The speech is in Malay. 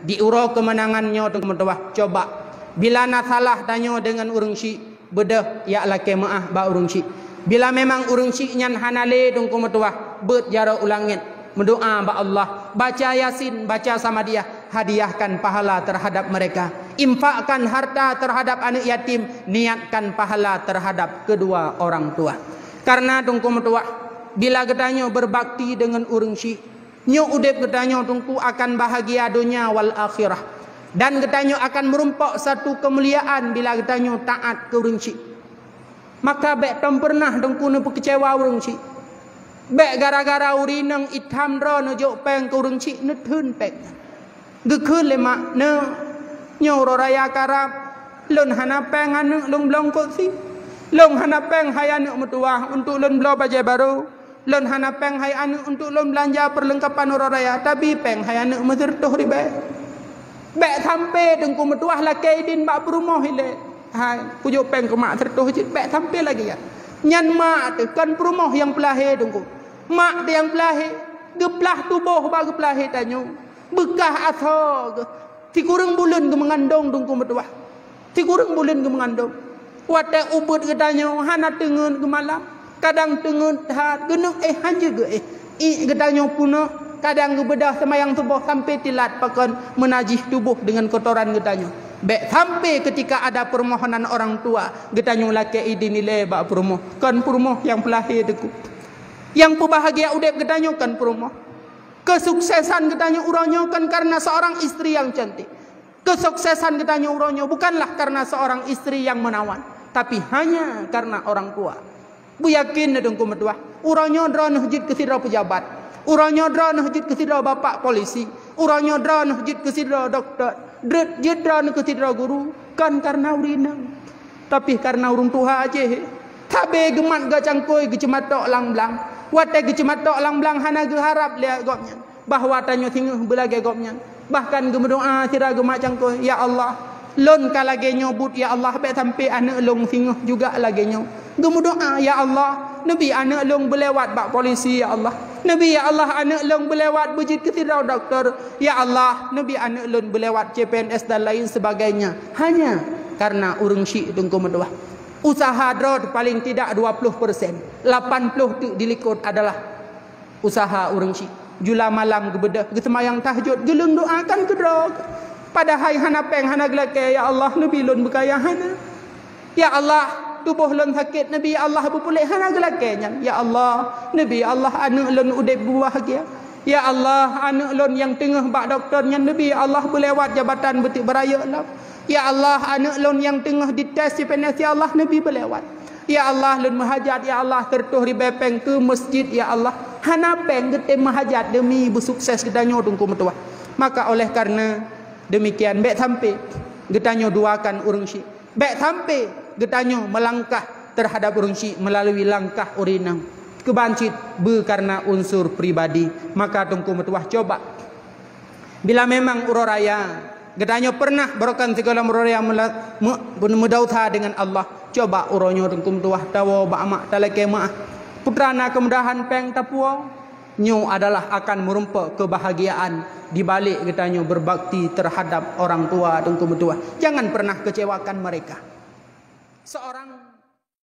diurau kemenangannya dengan tuah. Coba bila nak salah tanya dengan urang syik bedah ya laki maah ba urang syik. Bila memang urang syik nyan hanale dong kumatuah bet jara ulangit mendoa ba Allah, baca Yasin, baca sama dia, hadiahkan pahala terhadap mereka, infakkan harta terhadap anak yatim, niatkan pahala terhadap kedua orang tua. Karena dong kumatuah bila getanyo berbakti dengan urang syik, nyo udep getanyo tungku akan bahagia dunia wal akhirah, dan getanyo akan merumpak satu kemuliaan bila getanyo taat ke urang syik. Maka bek tom pernah dongku ne kecewa urang syik. Bek gara-gara urinang itham ro ne jok peng ke urang syik ne thun pek. Gekeun le mak ne nyo ro raya karap lon hana peng anu long blong ko si. Long hana peng hay anu mutuah untuk lon blo baju baru. Lon hana peng hay anu untuk lon belanja perlengkapan ro raya, tapi peng hay anu mazertoh ribe. Bek sampai dengku mutuah la kaidin bak rumah ile. Hai, pujuk peng ke mak tertuh je bek sampai lagi ya. Nyan mak tu kan perumah yang pelahir dengku. Mak dia yang pelahir, geplah tubuh ba geplah tanyo. Bekah asal ke. Ti kurang bulan ke mengandung dengku mutuah. Ti kurang bulan ke mengandung. Wate ubut ke tanyo hana tengen ke malam. Kadang tengen hat genuk hanje ke ke tanyo puna. Kadang ke bedah semayang tubuh sampai tilat pakan menajih tubuh dengan kotoran ke tanyo. Bek sampai ketika ada permohonan orang tua, getanyo laki idin nilai bak permoh. Kan permoh yang pelahir deku. Yang berbahagia udep getanyo kan permoh. Kesuksesan getanyo uronyo kan karena seorang istri yang cantik. Kesuksesan getanyo uronyo bukanlah karena seorang istri yang menawan, tapi hanya karena orang tua. Bu yakin na dengku metuah. Uronyo drone hujud ke sidra pejabat. Uronyo drone hujud ke sidra bapak polisi. Uronyo drone hujud ke sidra doktor. Dret jedran ke sidra guru kan karena urinang, tapi karena urung tuha aja. Tabe gemat gacangkoi gecemat tok lang-blang. Wate gecemat tok lang-blang hana ge harap lihat gopnya bahwa tanyo singuh belage gopnya. Bahkan ge berdoa sira gemat cangkoi, ya Allah, lon kalage nyobut ya Allah be sampai anak long singuh juga lage nyo. Ge berdoa ya Allah, nabi anak long belewat bak polisi ya Allah. Nabi ya Allah anak long belewat bujit ke sidra doktor. Ya Allah, Nabi anak long belewat CPNS dan lain sebagainya. Hanya karena urang syik tunggu mendoa. Usaha drod paling tidak 20%. 80 tu dilikut adalah usaha urang syik. Jula malam gebedah gesemayang tahajud gelung doakan ke drog. Padahal hana peng hana gelake ya Allah Nabi long berkaya hana. Ya Allah, tubuh lon sakit Nabi Allah berpulih hana gelakenya. Ya Allah, Nabi Allah anak lon udep bahagia. Ya Allah, anak lon yang tengah bak doktornya Nabi Allah berlewat jabatan betik beraya lah. Ya Allah, anak lon yang tengah dites CPNS ya Allah Nabi berlewat. Ya Allah, lon mahajat ya Allah tertuh ribepeng ke masjid ya Allah. Hana peng gete mahajat demi bersukses getanyo tungku metuah. Maka oleh karena demikian bek sampai getanyo duakan urang syik. Bek sampai getanyo melangkah terhadap urang syik melalui langkah urinang kebancit karena unsur pribadi. Maka tungku metuah coba bila memang uroraya getanyo pernah berokan segala uroraya mudauta dengan Allah, coba uronyo tungku metuah tawo ba amak talake maah putrana kemudahan peng tapuo nyo adalah akan merumpa kebahagiaan di balik getanyo berbakti terhadap orang tua tungku metuah. Jangan pernah kecewakan mereka. Seorang